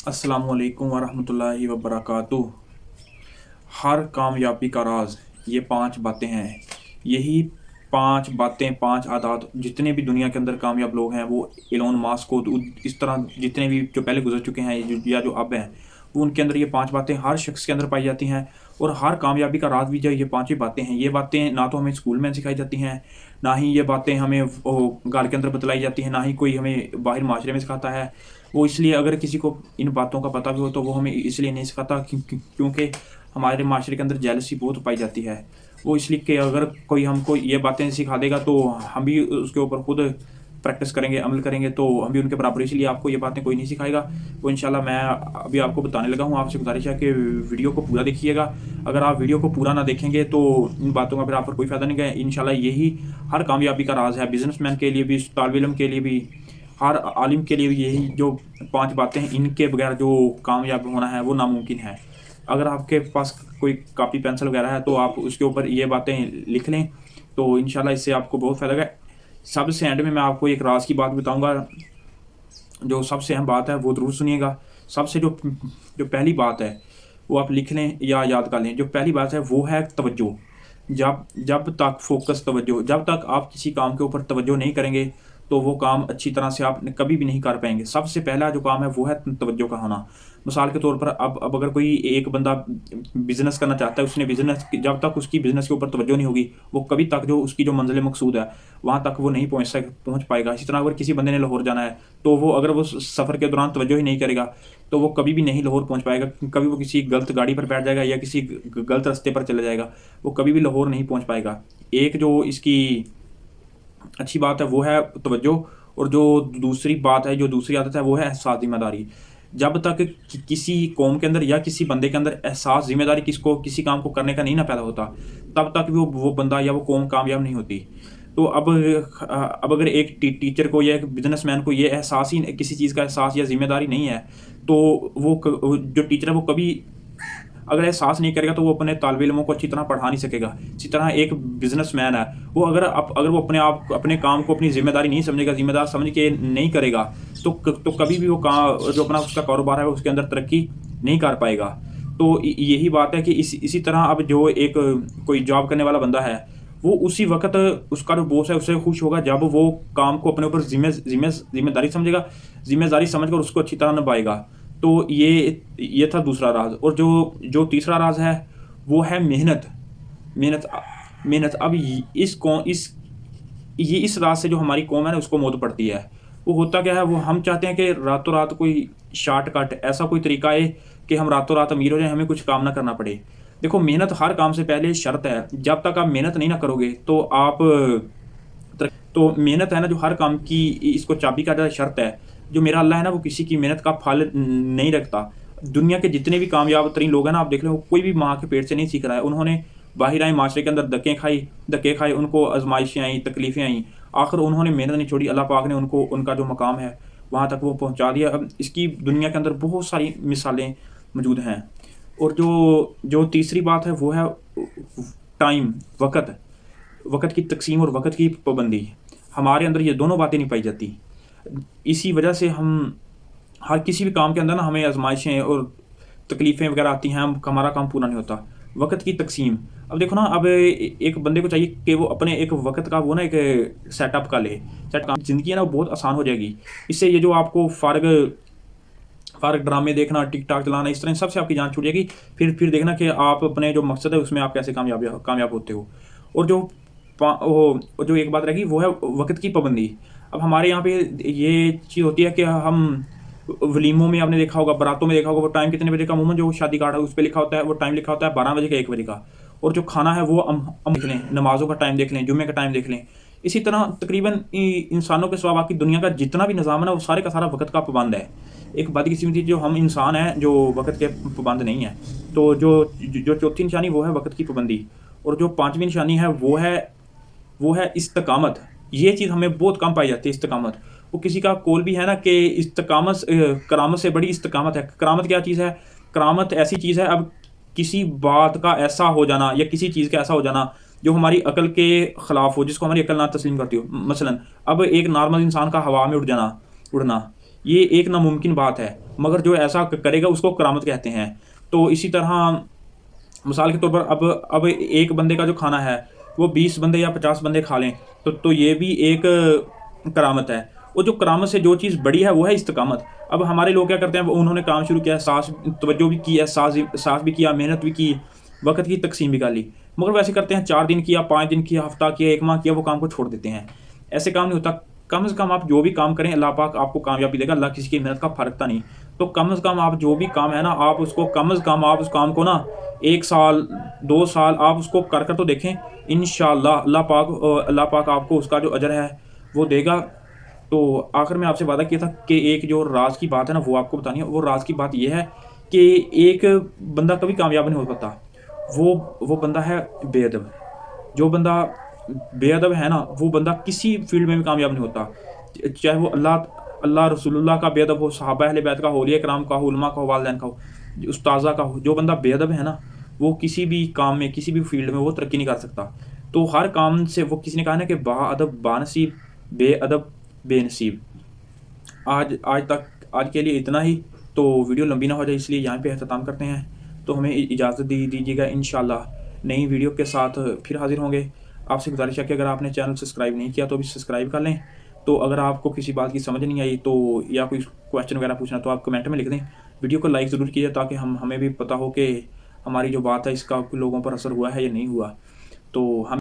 अस्सलामु अलैकुम वरहमतुल्लाहि वबरकातुह। हर कामयाबी का राज ये 5 बातें हैं। यही 5 बातें, 5 आदात जितने भी दुनिया के अंदर कामयाब लोग हैं, वो एलोन मस्क को तो इस तरह जितने भी जो पहले गुजर चुके हैं या जो अब हैं, वो उनके अंदर ये 5 बातें हर शख्स के अंदर पाई जाती हैं। और हर कामयाबी का राज भी जो ये 5 ही बातें हैं। ये बातें ना तो हमें स्कूल में सिखाई जाती हैं, ना ही ये बातें हमें घर के अंदर बतलाई जाती हैं, ना ही कोई हमें बाहर माशरे में सिखाता है। वो इसलिए अगर किसी को इन बातों का पता भी हो तो वो हमें इसलिए नहीं सिखाता क्योंकि हमारे माशरे के अंदर जेलसी बहुत पाई जाती है। वो इसलिए कि अगर कोई हमको ये बातें सिखा देगा तो हम भी उसके ऊपर खुद प्रैक्टिस करेंगे, अमल करेंगे, तो हम भी उनके बराबर। इसलिए आपको ये बातें कोई नहीं सिखाएगा। वो इंशाल्लाह मैं अभी आपको बताने लगा हूँ। आपसे गुजारिश है कि वीडियो को पूरा देखिएगा। अगर आप वीडियो को पूरा ना देखेंगे तो इन बातों का फिर आप पर कोई फ़ायदा नहीं है। इंशाल्लाह यही हर कामयाबी का राज है। बिजनेसमैन के लिए भी, तालिब इल्म के लिए भी, हर आलिम के लिए भी यही जो 5 बातें हैं, इनके बगैर जो कामयाब होना है वो नामुमकिन है। अगर आपके पास कोई कॉपी पेंसिल वगैरह है तो आप उसके ऊपर ये बातें लिख लें, तो इंशाल्लाह इससे आपको बहुत फ़ायदा है। सबसे एंड में मैं आपको एक राज की बात बताऊंगा। जो सबसे अहम बात है वो ज़रूर सुनिएगा। सबसे जो जो पहली बात है वो आप लिख लें या याद कर लें। जो पहली बात है वो है तवज्जो। जब जब तक फोकस, तवज्जो, जब तक आप किसी काम के ऊपर तवज्जो नहीं करेंगे तो वो काम अच्छी तरह से आप कभी भी नहीं कर पाएंगे। सबसे पहला जो काम है वो है तवज्जो का होना। मिसाल के तौर पर अब अगर कोई एक बंदा बिजनेस करना चाहता है, उसने बिजनेस, जब तक उसकी बिजनेस के ऊपर तवज्जो नहीं होगी, वो कभी तक जो उसकी जो मंजिल मकसूद है वहाँ तक वो नहीं पहुँच पाएगा। इसी तरह अगर किसी बंदे ने लाहौर जाना है तो वो अगर वो सफ़र के दौरान तवज्जो ही नहीं करेगा तो वो कभी भी नहीं लाहौर पहुँच पाएगा। कभी वो किसी गलत गाड़ी पर बैठ जाएगा या किसी गलत रास्ते पर चले जाएगा, वो कभी भी लाहौर नहीं पहुँच पाएगा। एक जो इसकी अच्छी बात है वो है तवज्जो। और जो दूसरी बात है, जो दूसरी आदत है वो है एहसास ज़िम्मेदारी। जब तक किसी कौम के अंदर या किसी बंदे के अंदर एहसास ज़िम्मेदारी किसी काम को करने का नहीं ना पैदा होता, तब तक वो बंदा या वो कौम कामयाब नहीं होती। तो अब अगर एक टीचर को या एक बिजनेसमैन को ये एहसास ही, किसी चीज़ का एहसास या ज़िम्मेदारी नहीं है, तो वो जो टीचर है वो कभी अगर एहसास नहीं करेगा तो वो अपने तालिब इल्मों को अच्छी तरह पढ़ा नहीं सकेगा। इसी तरह एक बिजनेसमैन है, वो अगर वो अपने काम को अपनी जिम्मेदारी नहीं समझेगा, जिम्मेदार समझ के नहीं करेगा, तो कभी भी वो काम जो अपना उसका कारोबार है उसके अंदर तरक्की नहीं कर पाएगा। तो यही बात है कि इसी तरह अब जो एक कोई जॉब करने वाला बंदा है, वो उसी वक्त उसका जो बॉस है उससे खुश होगा जब वो काम को अपने ऊपर जिम्मेदारी समझेगा, जिम्मेदारी समझकर उसको अच्छी तरह निभाएगा। तो ये था दूसरा राज। और जो तीसरा राज है वो है मेहनत। मेहनत मेहनत अब इस राज से जो हमारी कौम है ना उसको मौत पड़ती है। वो होता क्या है, वो हम चाहते हैं कि रातों रात कोई शॉर्टकट, ऐसा कोई तरीका है कि हम रातों रात अमीर हो जाए, हमें कुछ काम ना करना पड़े। देखो, मेहनत हर काम से पहले शर्त है। जब तक आप मेहनत नहीं ना करोगे तो मेहनत है ना जो हर काम की, इसको चाबी का जो शर्त है, जो मेरा अल्लाह है ना वो किसी की मेहनत का फल नहीं रखता। दुनिया के जितने भी कामयाब तरीन लोग हैं ना, आप देख लो, कोई भी माँ के पेट से नहीं सीख रहा है। उन्होंने बाहर आए माशरे के अंदर धक्के खाए, उनको आजमाइशें आई, तकलीफ़ें आई, आखिर उन्होंने मेहनत नहीं छोड़ी। अल्लाह पाक ने उनको उनका जो मकाम है वहाँ तक वो पहुँचा दिया। अब इसकी दुनिया के अंदर बहुत सारी मिसालें मौजूद हैं। और जो तीसरी बात है वो है टाइम, वक़्त की तकसीम और वक़्त की पाबंदी। हमारे अंदर ये दोनों बातें नहीं पाई जाती। इसी वजह से हम हर किसी भी काम के अंदर ना हमें आजमाइशें और तकलीफ़ें वगैरह आती हैं, हमारा काम पूरा नहीं होता। वक़्त की तकसीम, अब देखो ना, अब एक बंदे को चाहिए कि वो अपने एक वक़्त का वो ना एक सेटअप का ले, ज़िंदगी है ना बहुत आसान हो जाएगी। इससे ये जो आपको फ़ारग ड्रामे देखना, टिकटॉक चलाना, इस तरह सबसे आपकी जान छूट जाएगी। फिर देखना कि आप अपने जो मकसद है उसमें आप कैसे कामयाब होते हो। और जो एक बात रहेगी वो है वक़्त की पाबंदी। अब हमारे यहाँ पे ये चीज़ होती है कि हम वलीमों में, आपने देखा होगा, बारातों में देखा होगा, वो टाइम कितने बजे का, अमूमन जो शादी कार्ड है उस पर लिखा होता है, वो टाइम लिखा होता है 12 बजे का, 1 बजे का। और जो खाना है वो हम देख लें, नमाज़ों का टाइम देख लें, जुम्मे का टाइम देख लें। इसी तरह तकरीबन इंसानों के सिवा बाकी दुनिया का जितना भी निज़ाम है ना वो सारे का सारा वक़्त का पाबंद है। एक बात किसी में जो हम इंसान हैं जो वक़्त के पाबंद नहीं है। तो जो चौथी निशानी वो है वक़्त की पाबंदी। और जो पाँचवीं निशानी है वो है इस्तिकामत। ये चीज़ हमें बहुत कम पाई जाती है, इस्तिकामत। वो किसी का कौल भी है ना कि इस्तिकामत करामत से बड़ी इस्तिकामत है। करामत क्या चीज़ है? करामत ऐसी चीज़ है, अब किसी बात का ऐसा हो जाना या किसी चीज़ का ऐसा हो जाना जो हमारी अकल के ख़िलाफ़ हो, जिसको हमारी अकल ना तस्लीम करती हो। मसलन अब एक नॉर्मल इंसान का हवा में उड़ना, یہ ایک ناممکن بات ہے، مگر جو ایسا کرے گا اس کو کرامت کہتے ہیں۔ تو اسی طرح مثال کے طور پر اب ایک بندے کا جو کھانا ہے وہ 20 بندے یا 50 بندے کھا لیں تو یہ بھی ایک کرامت ہے۔ اور جو کرامت سے جو چیز بڑی ہے وہ ہے استقامت۔ اب ہمارے لوگ کیا کرتے ہیں، انہوں نے کام شروع کیا، سانس توجہ بھی کی ہے، سانس بھی کیا، محنت بھی کی، وقت کی تقسیم بھی کر لی، مگر ویسے کرتے ہیں 4 دن کیا، 5 دن کیا، ہفتہ کیا، 1 ماہ کیا، وہ کام کو چھوڑ دیتے ہیں۔ ایسے کام نہیں ہوتا۔ کم سے کم آپ جو بھی کام کریں اللہ پاک آپ کو کامیابی دے گا، اللہ کسی کی محنت کا فرقتا نہیں۔ تو کم از کم آپ جو بھی کام ہے نا، آپ اس کو کم از کم آپ اس کام کو نا 1 سال 2 سال آپ اس کو کر تو دیکھیں، انشاءاللہ اللہ پاک آپ کو اس کا جو اجر ہے وہ دے گا۔ تو آخر میں آپ سے وعدہ کیا تھا کہ ایک جو راز کی بات ہے نا وہ آپ کو بتانی ہے۔ وہ راز کی بات یہ ہے کہ ایک بندہ کبھی کامیاب نہیں ہو پاتا، وہ بندہ ہے بے ادب۔ جو بندہ بے ادب ہے نا وہ بندہ کسی فیلڈ میں بھی کامیاب نہیں ہوتا، چاہے وہ اللہ رسول اللہ کا بے ادب ہو، صحابہ اہل بیت کا ہو، اولیاء کرام کا ہو، علماء کا ہو، والدین کا ہو، استاذہ کا ہو۔ جو بندہ بے ادب ہے نا وہ کسی بھی کام میں، کسی بھی فیلڈ میں وہ ترقی نہیں کر سکتا۔ تو ہر کام سے وہ کسی نے کہا نا کہ با ادب با نصیب، بے ادب بے نصیب۔ آج کے لیے اتنا ہی۔ تو ویڈیو لمبی نہ ہو جائے اس لیے یہاں پہ اختتام کرتے ہیں۔ تو ہمیں اجازت دیجیے گا، انشاءاللہ نئی ویڈیو کے ساتھ پھر حاضر ہوں گے۔ آپ سے گزارش ہے کہ اگر آپ نے چینل سبسکرائب نہیں کیا تو بھی سبسکرائب کر لیں۔ تو اگر آپ کو کسی بات کی سمجھ نہیں آئی تو یا کوئی کویشچن وغیرہ پوچھنا تو آپ کمنٹ میں لکھ دیں۔ ویڈیو کو لائک ضرور کیجیے تاکہ ہمیں بھی پتہ ہو کہ ہماری جو بات ہے اس کا لوگوں پر اثر ہوا ہے یا نہیں ہوا۔ تو ہم